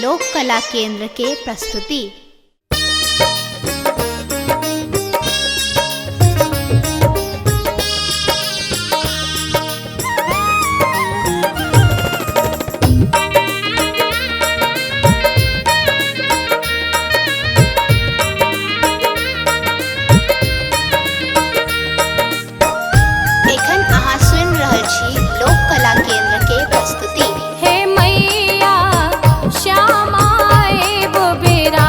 लोक कला केंद्र के प्रस्तुति। एखन अहाँ सुनि रहल छी लोक कला केंद्र के प्रस्तुति। हे मैया श्यामा एब बेरा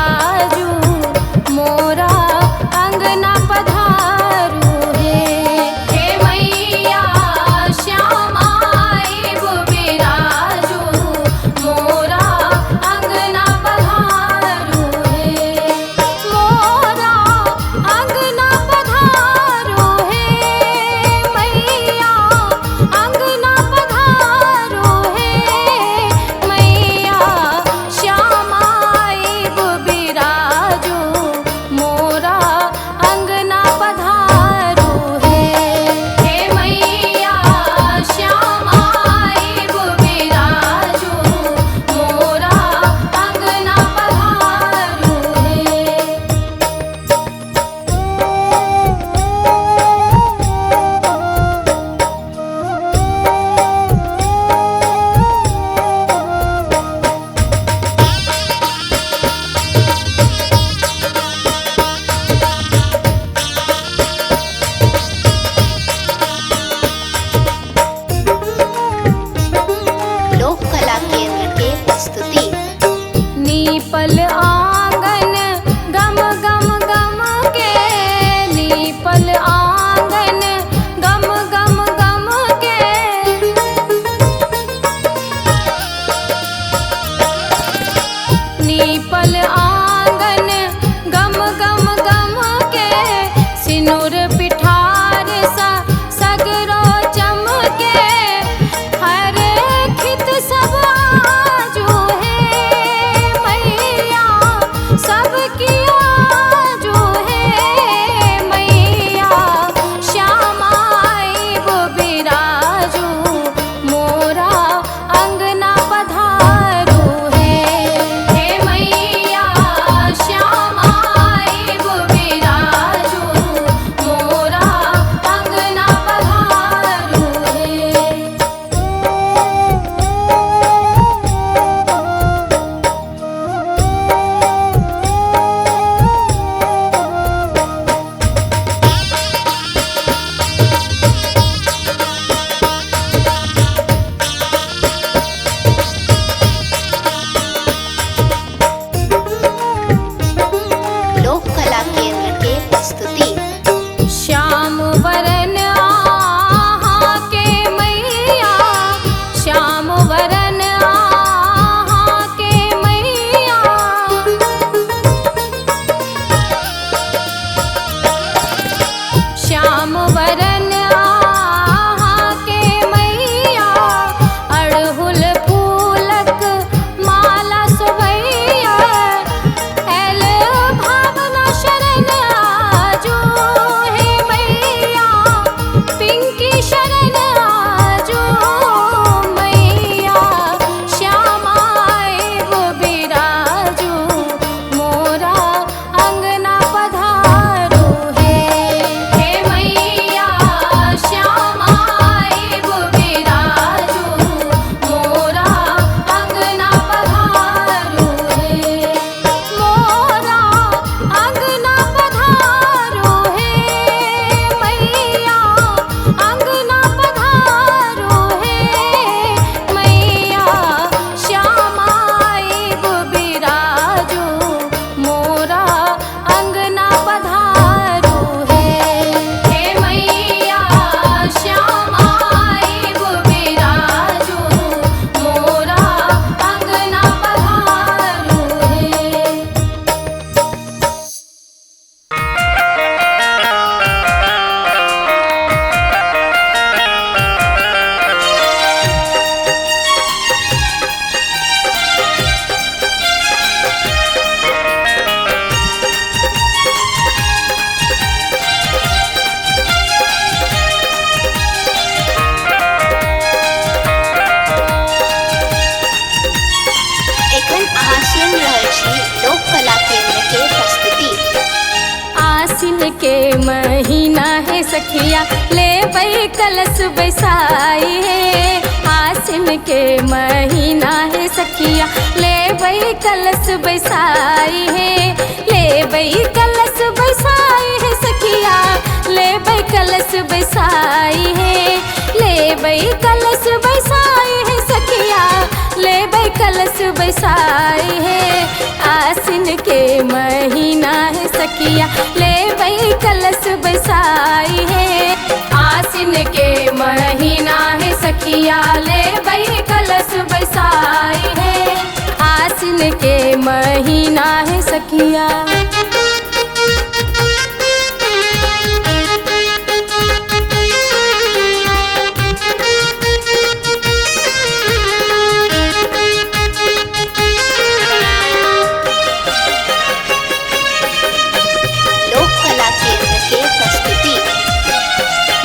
सखिया लेबै कलश बैसाई है। आसिन के महीना है सखिया लेबै कलश बैसाई है। लेबै कलश बैसाई है सखिया लेबै कलश बैसाई है। लेबै कलश बैसाई है सखिया लेबै कलश बैसाई है। आसिन के महीना है सखिया लेबै कलश बैसाई है। आसिन के महीना है सखिया लेबै कलश बैसाई है। आसिन के महीना है सखिया।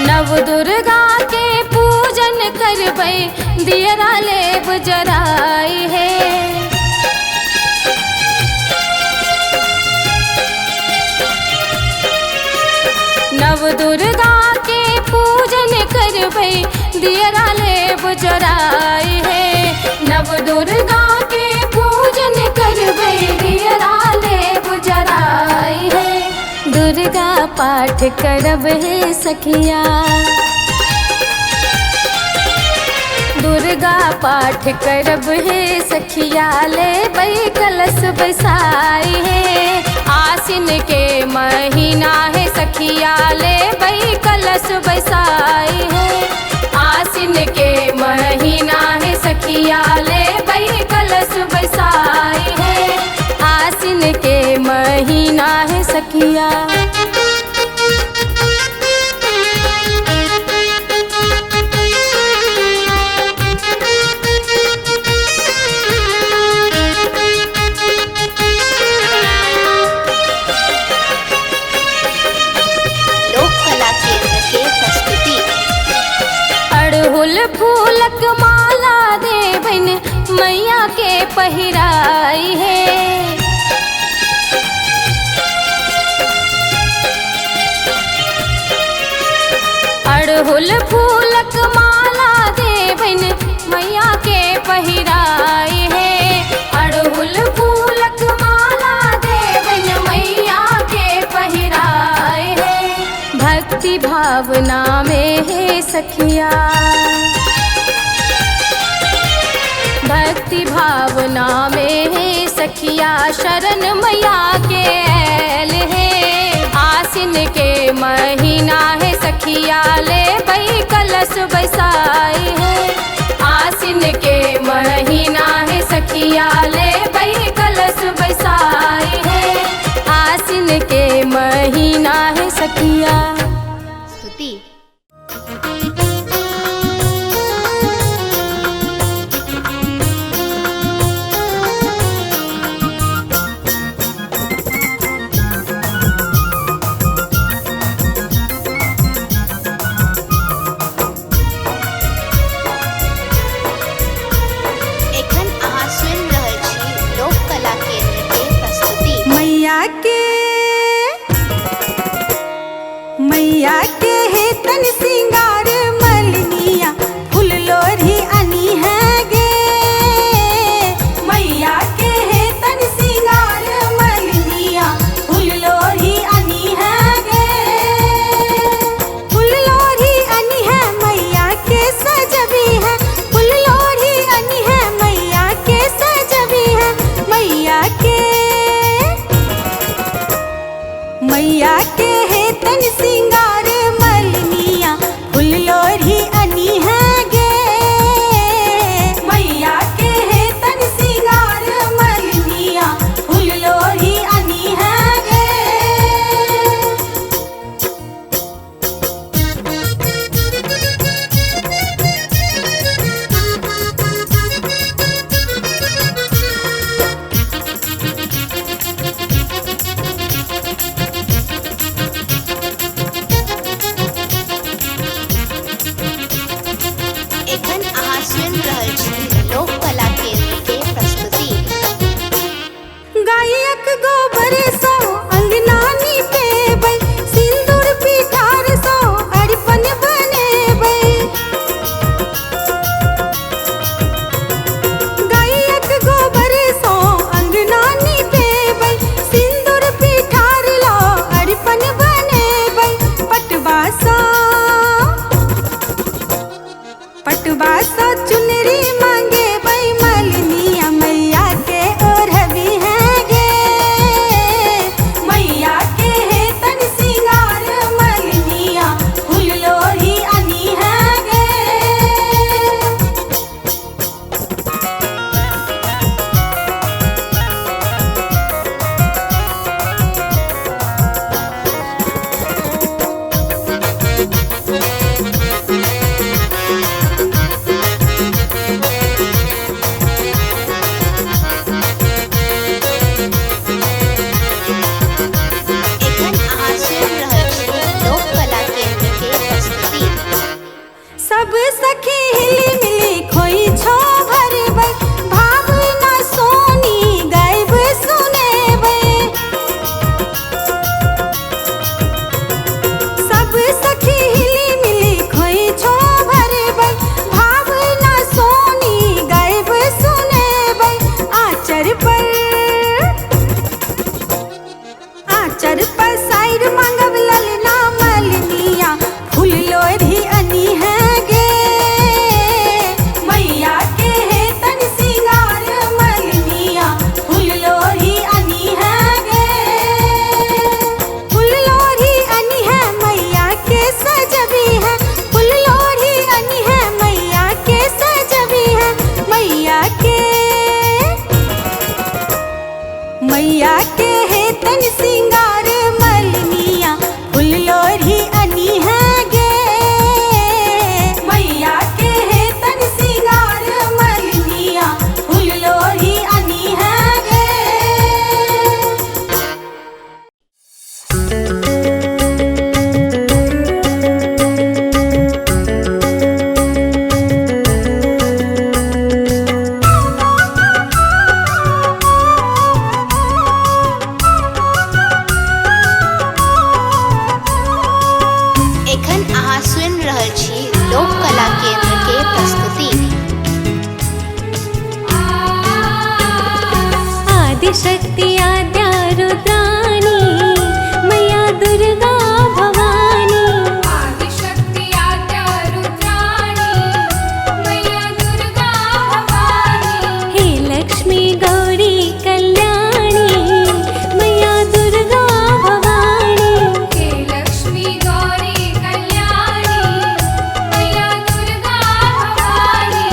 नव दुर्गा के पूजन करबै दियरा लेब जराई है। नव दुर्गा के पूजन करबै दियरा लेब जराई है। नव दुर्गा के पूजन करबै दियरा लेब जराई है। दुर्गा पाठ करब हे सखिया दुर्गा पाठ करब हे सखिया लेबै कलश बैसाई है। आसिन के महीना है सखिया लेबै कलश बैसाई है। आसिन के महीना है सखिया लेबै कलश बैसाई है। आसिन के महीना है सखिया। अड़हुल फूलक माला देबन मैया के पहिराई है। अड़हुल फूलक माला देबन मैया के पहिराई है। अड़हुल फूलक माला देबन मैया के पहिराई है। भक्ति भावना में है सखिया भक्ति भावना में है सखिया शरण मैया के ऐल है। आसिन के महीना है सखिया लेबै कलश बैसाई है। आसिन के महीना है सखिया लेबै कलश बैसाई है। आसिन के महीना है सखिया। स्तुति एखन अहाँ सुनि रहल छी आदिशक्ति आद्या रुद्राणी मैया दुर्गा भवानी। आदिशक्ति आद्या रुद्राणी मैया दुर्गा भवानी। हे लक्ष्मी गौरी कल्याणी मैया दुर्गा भवानी। हे लक्ष्मी गौरी कल्याणी मैया दुर्गा भवानी।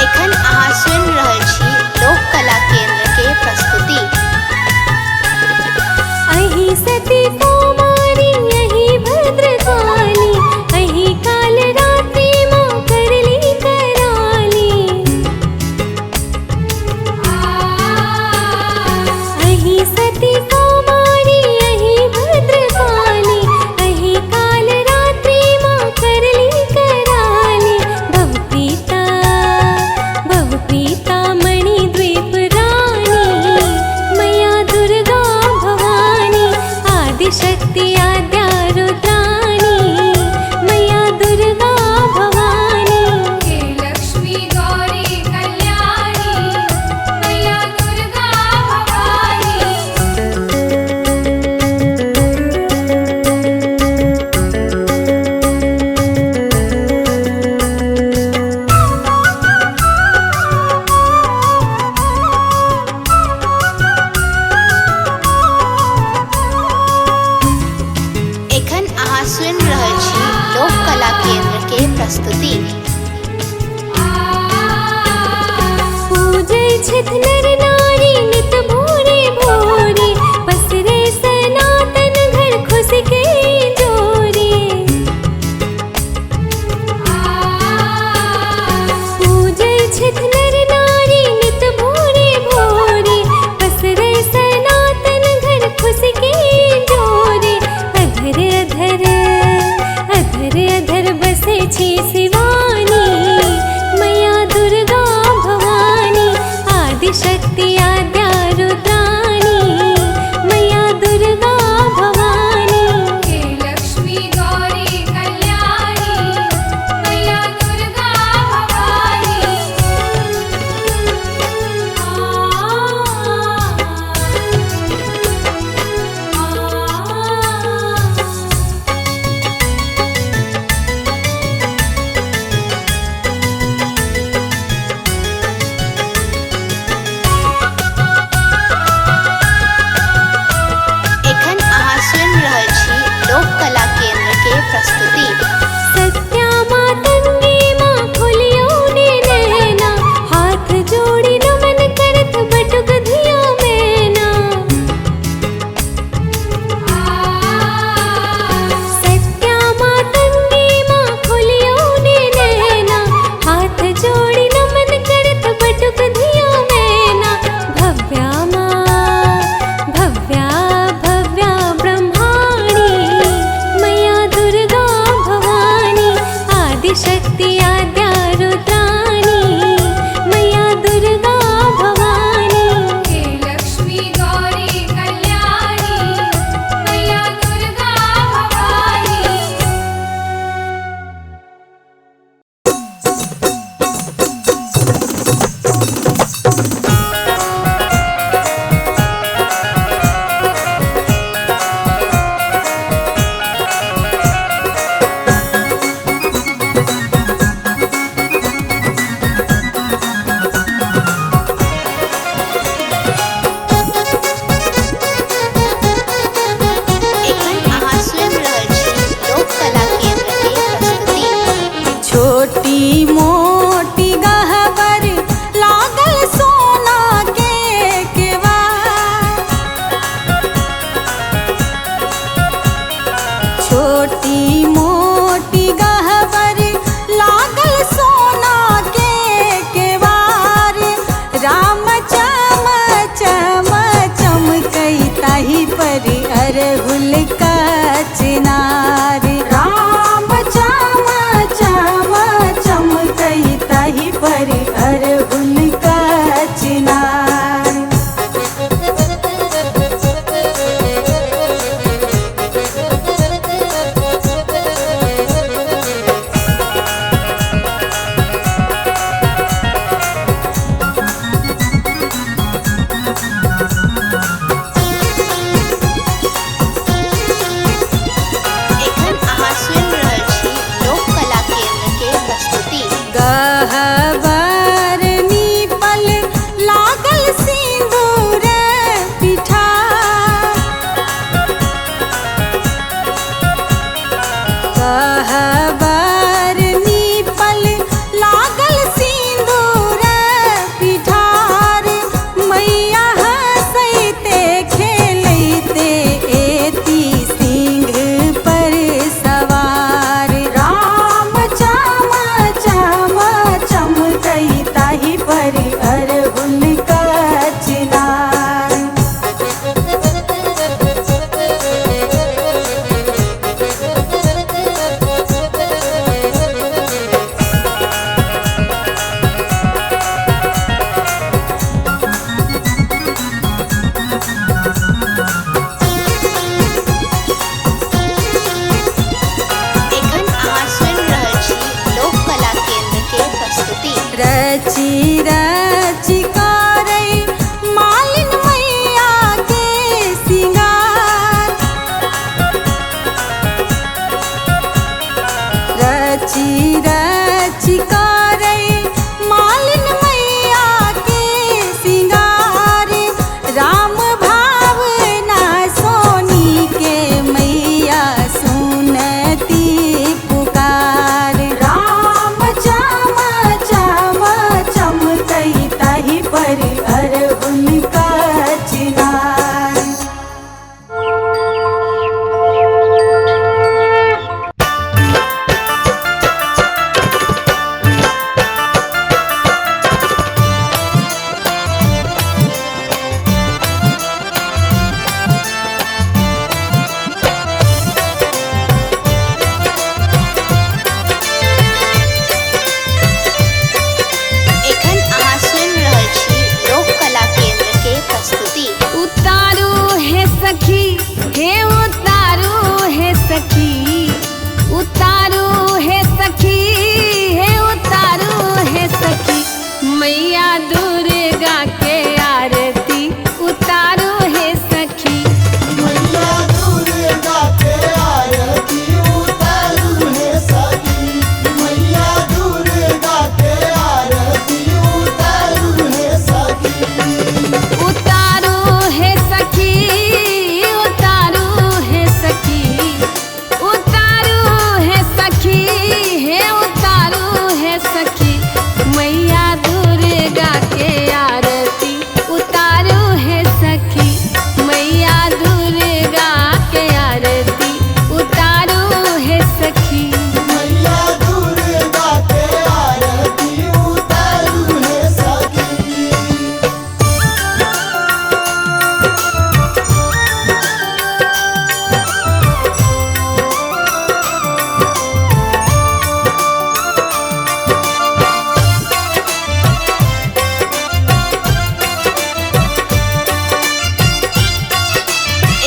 एखन अहाँ सुनि रहल छी लोक कला केंद्र के प्रस्तुति। अहि सती कुमारी अहि भद्रकाली अहि काल रात्रि मां करली कराली। अहि सती कुमारी अहि भद्रकाली अहि काल रात्रि मां करली कराली। बहुप्रीता मणिद्वीप रानी मैया दुर्गा भवानी। आदिशक्ति आद्या रुद्राणी मैया दुर्गा भवानी। हे लक्ष्मी गौरी कल्याणी मैया दुर्गा भवानी। एखन अहाँ सुनि रहल छी लोक कला केंद्र के प्रस्तुति। पूजै छथि नर नारी नित भोरे भोरे पसरे सनातन घर खुश के जोरे। पूजै छथि नर नारी नित भोरे भोरे पसरे सनातन घर खुश के जोरे। अधर अधर बसे छी शिवानी मैया दुर्गा भवानी। आदिशक्ति आद्या रुद्राणी मैया दुर्गा भवानी। हे लक्ष्मी गौरी कल्याणी मैया दुर्गा भवानी। एखन अहाँ सुनि रहल छी लोक कला केंद्र के प्रस्तुति। सत्या मातंगी मां खोलियो ने नैना हाथ जोड़ी नमन करत बटुक धिया मैना। सत्या मातंगी मां खोलियो ने नैना हाथ जोड़ी नमन करत बटुक धिया मैना। भव्या ब्रह्माणी मैया दुर्गा भवानी। आदिशक्ति आद्या रुद्राणी मैया दुर्गा भवानी। हे लक्ष्मी गौरी कल्याणी मैया दुर्गा भवानी। एखन अहाँ सुनि रहल छी लोक कला केंद्र के प्रस्तुति। छोटी मोटी गहवर लागल सोना के केवार। छोटी मोटी गहवर लागल सोना के केवार। राम चम चम चमकई ताही पर अरहुल का चिनार। राम चम चम चमकई रची करे मालिन मैया के सिंगार। राम भावना सोनी के मैया सुनती पुकार। राम चम चम चमकई ताहि पर अरहुल का चिनार। एखन अहाँ सुनि रहल छी लोक कला केंद्र के प्रस्तुति। उतारू है सखी हे उतारू है सखी, उतारू है सखी हे उतारू है सखी, मैया दुर्गा के आरती उतारू है सखी। मैया दुर्गा के आरती उतारू है सखी। मैया दुर्गा के आरती उतारू है सखी। उतारू है सखी, उतारू है सखी, उतारू है सखी हे उतारू है सखी, मैया दुर्गा के आरती उतारू है सखी, मैया दुर्गा के आरती उतारू है सखी। मैया दुर्गा के आरती उतारू है सखी।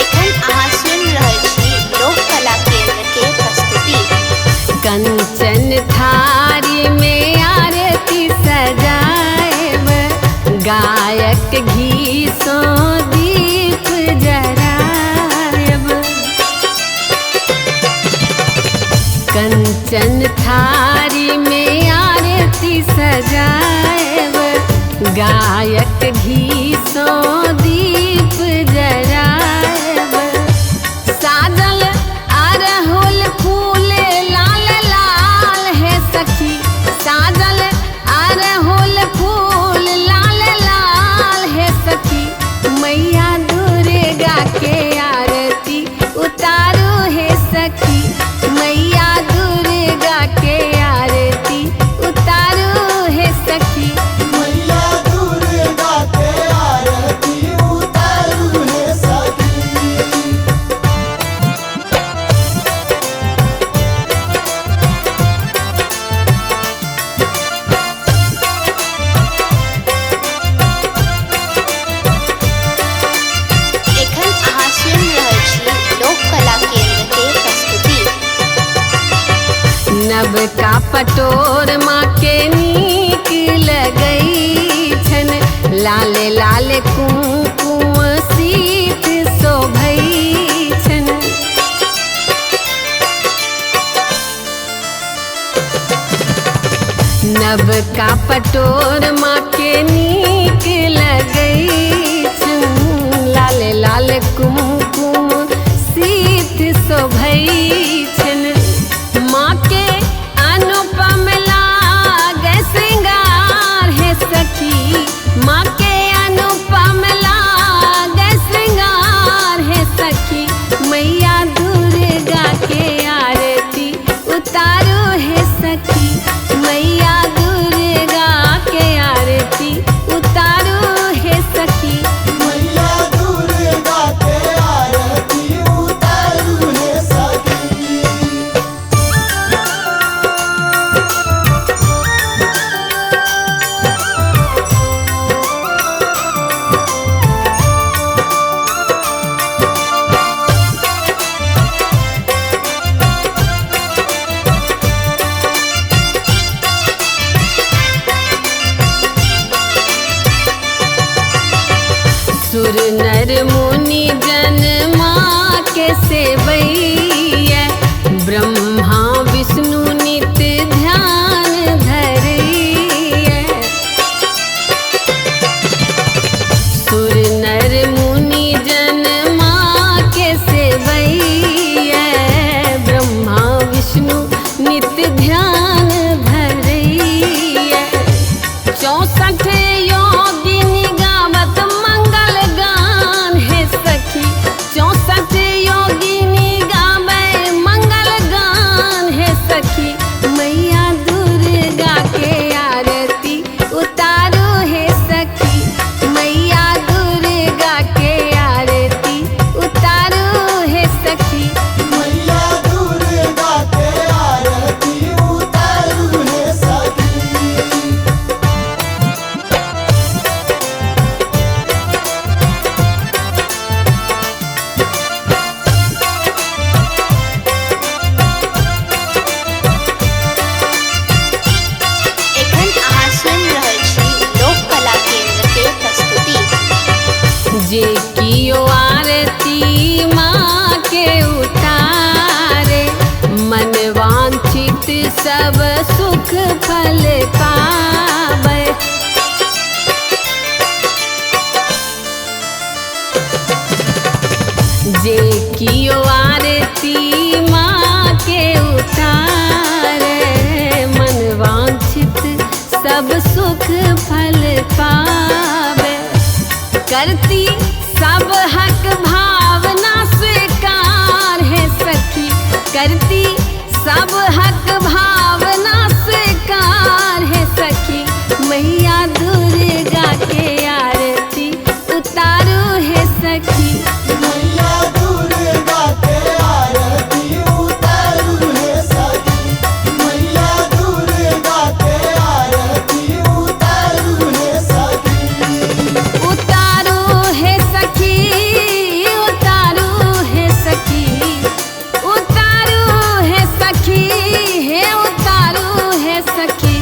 एखन अहाँ सुनि रहल छी लोक कला केंद्र के प्रस्तुति। कंचन थारी में आरती सजाएब, गायक घी सो दीप जराएब। कंचन थारी में आरती सजाएब, गायक घी सो दीप जराएब। साजल अरहुल फूल लाल लाल है सखी, साजल अरहुल फूल लाल लाल है सखी, मैया दुर्गा के आरती उतारू है सखी, मैया दुर्गा के आरती उतारू है सखी। मैया दुर्गा के आरती उतारू है सखी। एखन अहाँ सुनि रहल छी लोक कला केंद्र के प्रस्तुति। नवका पटोर माँ के नीक लगई छन, लाल लाल कुमकुम सीत शोभई छन। नवका पटोर माँ के नीक लगई छन, लाल लाल कुमकुम सीत शोभई छन। माँ के अनुपम लागे श्रृंगार है सखी, माँ के अनुपम लागे श्रृंगार है सखी, मैया दुर्गा के आरती उतारू है सखी, मैया दुर्गा के आरती उतारू है सखी। मैया दुर्गा के आरती उतारू है सखी। सुर नर मुनि जन माँ के सेवैया, ब्रह्मा विष्णु नित सुख फल पावे। जे कियो आरती माँ के उतारे मन वांछित सब सुख फल पावे। करती सब हक भावना स्वीकार है सखी, करती सब हक भावना स्वीकार है सखी। मैया दुर्गा के आरती उतारू है सखी। मैया दुर्गा के आरती उतारू है सखी। मैया दुर्गा के आरती उतारू है सखी। उतारू है सखी, उतारू है सखी, उतारू है सखी, है उतारू है सखी।